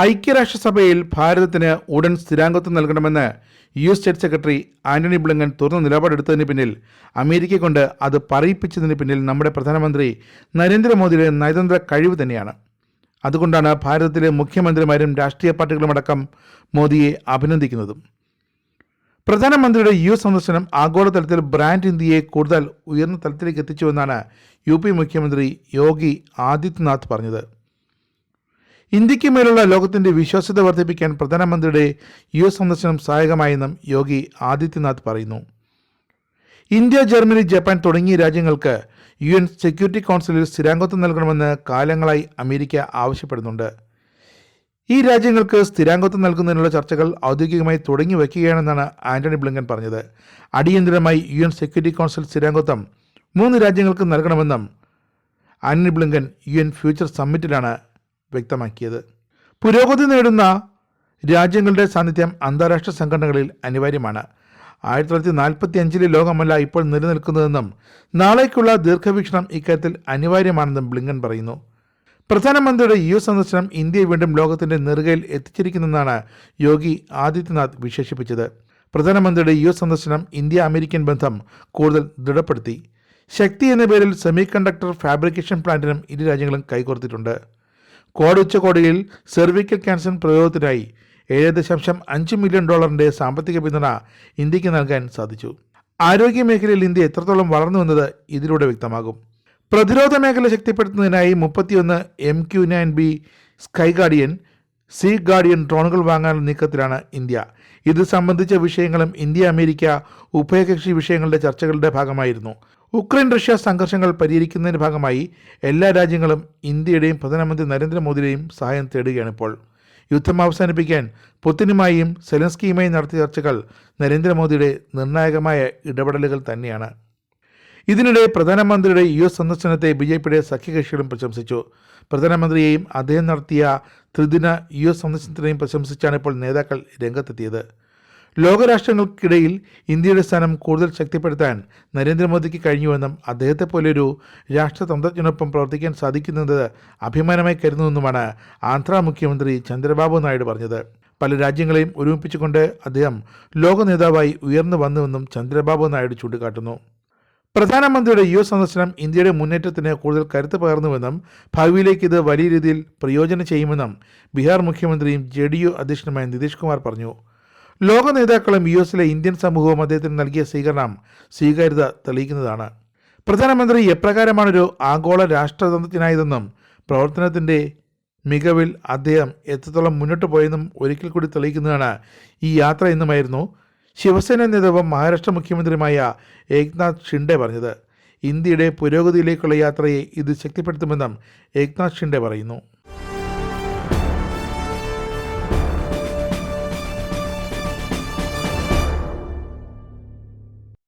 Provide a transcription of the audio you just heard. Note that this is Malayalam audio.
ഐക്യരാഷ്ട്രസഭയിൽ ഭാരതത്തിന് ഉടൻ സ്ഥിരാംഗത്വം നൽകണമെന്ന് സ്റ്റേറ്റ് സെക്രട്ടറി ആന്റണി ബ്ലിങ്കൻ തുറന്ന നിലപാടെടുത്തതിന് പിന്നിൽ അമേരിക്കയെ കൊണ്ട് അത് പറയിപ്പിച്ചതിന് പിന്നിൽ നമ്മുടെ പ്രധാനമന്ത്രി നരേന്ദ്രമോദിയുടെ നയതന്ത്ര കഴിവ് തന്നെയാണ്. അതുകൊണ്ടാണ് ഭാരതത്തിലെ മുഖ്യമന്ത്രിമാരും രാഷ്ട്രീയ പാർട്ടികളുമടക്കം മോദിയെ അഭിനന്ദിക്കുന്നതും. പ്രധാനമന്ത്രിയുടെ സന്ദർശനം ആഗോളതലത്തിൽ ബ്രാൻഡ് ഇന്ത്യയെ കൂടുതൽ ഉയർന്ന തലത്തിലേക്ക് എത്തിച്ചുവെന്നാണ് UP മുഖ്യമന്ത്രി യോഗി ആദിത്യനാഥ് പറഞ്ഞത്. ഇന്ത്യക്ക് മേലുള്ള ലോകത്തിന്റെ വിശ്വാസ്യത വർദ്ധിപ്പിക്കാൻ പ്രധാനമന്ത്രിയുടെ സന്ദർശനം സഹായകമായെന്നും യോഗി ആദിത്യനാഥ് പറയുന്നു. ഇന്ത്യ, ജർമ്മനി, ജപ്പാൻ തുടങ്ങിയ രാജ്യങ്ങൾക്ക് UN സെക്യൂരിറ്റി കൗൺസിലിൽ സ്ഥിരാംഗത്വം നൽകണമെന്ന് കാലങ്ങളായി അമേരിക്ക ആവശ്യപ്പെടുന്നുണ്ട്. ഈ രാജ്യങ്ങൾക്ക് സ്ഥിരാംഗത്വം നൽകുന്നതിനുള്ള ചർച്ചകൾ ഔദ്യോഗികമായി തുടങ്ങി വയ്ക്കുകയാണെന്നാണ് ആന്റണി ബ്ലിങ്കൻ പറഞ്ഞത്. അടിയന്തരമായി UN സെക്യൂരിറ്റി കൗൺസിൽ സ്ഥിരാംഗത്വം 3 രാജ്യങ്ങൾക്ക് നൽകണമെന്നും ആന്റണി ബ്ലിങ്കൻ UN ഫ്യൂച്ചർ സമ്മിറ്റിലാണ് വ്യക്തമാക്കിയത്. പുരോഗതി നേടുന്ന രാജ്യങ്ങളുടെ സാന്നിധ്യം അന്താരാഷ്ട്ര സംഘടനകളിൽ അനിവാര്യമാണ്. 1945 ലോകമല്ല ഇപ്പോൾ നിലനിൽക്കുന്നതെന്നും നാളേക്കുള്ള ദീർഘവീക്ഷണം ഇക്കാര്യത്തിൽ അനിവാര്യമാണെന്നും ബ്ലിങ്കൻ പറയുന്നു. പ്രധാനമന്ത്രിയുടെ സന്ദർശനം ഇന്ത്യയെ വീണ്ടും ലോകത്തിന്റെ നെറുകയിൽ എത്തിച്ചിരിക്കുന്നെന്നാണ് യോഗി ആദിത്യനാഥ് വിശേഷിപ്പിച്ചത്. പ്രധാനമന്ത്രിയുടെ സന്ദർശനം ഇന്ത്യ അമേരിക്കൻ ബന്ധം കൂടുതൽ ദൃഢപ്പെടുത്തി. ശക്തി എന്ന പേരിൽ സെമി കണ്ടക്ടർ ഫാബ്രിക്കേഷൻ പ്ലാന്റിനും ഇരു രാജ്യങ്ങളും കൈകോർത്തിട്ടുണ്ട്. ക്വാഡ് ഉച്ചകോടിയിൽ സെർവിക്കൽ ക്യാൻസർ പ്രതിരോധത്തിനായി $7.5 മില്യൺ സാമ്പത്തിക പിന്തുണ ഇന്ത്യക്ക് നൽകാൻ സാധിച്ചു. ആരോഗ്യ മേഖലയിൽ ഇന്ത്യ എത്രത്തോളം വളർന്നുവെന്നത് ഇതിലൂടെ വ്യക്തമാകും. പ്രതിരോധ മേഖല ശക്തിപ്പെടുത്തുന്നതിനായി 31 MQ-9B Sky Guardian, Sea Guardian ഡ്രോണുകൾ വാങ്ങാനുള്ള നീക്കത്തിലാണ് ഇന്ത്യ. ഇത് സംബന്ധിച്ച വിഷയങ്ങളും ഇന്ത്യ അമേരിക്ക ഉഭയകക്ഷി വിഷയങ്ങളുടെ ചർച്ചകളുടെ ഭാഗമായിരുന്നു. ഉക്രൈൻ റഷ്യ സംഘർഷങ്ങൾ പരിഹരിക്കുന്നതിന്റെ ഭാഗമായി എല്ലാ രാജ്യങ്ങളും ഇന്ത്യയുടെയും പ്രധാനമന്ത്രി നരേന്ദ്രമോദിയുടെയും സഹായം തേടുകയാണിപ്പോൾ. യുദ്ധം അവസാനിപ്പിക്കാൻ പുതിനുമായും സെലൻസ്കിയുമായും നടത്തിയ ചർച്ചകൾ നരേന്ദ്രമോദിയുടെ നിർണായകമായ ഇടപെടലുകൾ തന്നെയാണ്. ഇതിനിടെ പ്രധാനമന്ത്രിയുടെ സന്ദർശനത്തെ BJPയുടെ സഖ്യകക്ഷികളും പ്രശംസിച്ചു. പ്രധാനമന്ത്രിയെയും അദ്ദേഹം നടത്തിയ ത്രിദിന സന്ദർശനത്തിനെയും പ്രശംസിച്ചാണ് ഇപ്പോൾ നേതാക്കൾ രംഗത്തെത്തിയത്. ലോകരാഷ്ട്രങ്ങൾക്കിടയിൽ ഇന്ത്യയുടെ സ്ഥാനം കൂടുതൽ ശക്തിപ്പെടുത്താൻ നരേന്ദ്രമോദിക്ക് കഴിഞ്ഞുവെന്നും അദ്ദേഹത്തെ പോലെയൊരു രാഷ്ട്രതന്ത്രജ്ഞനൊപ്പം പ്രവർത്തിക്കാൻ സാധിക്കുന്നത് അഭിമാനമായി കരുതുന്നുവെന്നുമാണ് ആന്ധ്ര മുഖ്യമന്ത്രി ചന്ദ്രബാബു നായിഡു പറഞ്ഞത്. പല രാജ്യങ്ങളെയും ഒരുമിപ്പിച്ചുകൊണ്ട് അദ്ദേഹം ലോക നേതാവായി ഉയർന്നു വന്നുവെന്നും ചന്ദ്രബാബു നായിഡു ചൂണ്ടിക്കാട്ടുന്നു. പ്രധാനമന്ത്രിയുടെ സന്ദർശനം ഇന്ത്യയുടെ മുന്നേറ്റത്തിന് കൂടുതൽ കരുത്ത് പകർന്നുവെന്നും ഭാവിയിലേക്ക് ഇത് വലിയ രീതിയിൽ പ്രയോജനം ചെയ്യുമെന്നും ബീഹാർ മുഖ്യമന്ത്രിയും JDU അധ്യക്ഷനുമായ നിതീഷ് കുമാർ പറഞ്ഞു. ലോക നേതാക്കളും ലെ ഇന്ത്യൻ സമൂഹവും അദ്ദേഹത്തിന് നൽകിയ സ്വീകാര്യത തെളിയിക്കുന്നതാണ്. പ്രധാനമന്ത്രി എപ്രകാരമാണൊരു ആഗോള രാഷ്ട്രതന്ത്രജ്ഞനായതെന്നും പ്രവർത്തനത്തിൻ്റെ മികവിൽ അദ്ദേഹം എത്രത്തോളം മുന്നോട്ട് പോയെന്നും ഒരിക്കൽ കൂടി തെളിയിക്കുന്നതാണ് ഈ യാത്ര എന്നുമായിരുന്നു ശിവസേന നേതാവും മഹാരാഷ്ട്ര മുഖ്യമന്ത്രിയുമായ ഏക്നാഥ് ഷിൻഡെ പറഞ്ഞത്. ഇന്ത്യയുടെ പുരോഗതിയിലേക്കുള്ള യാത്രയെ ഇത് ശക്തിപ്പെടുത്തുമെന്നും ഏക്നാഥ് ഷിൻഡെ പറയുന്നു.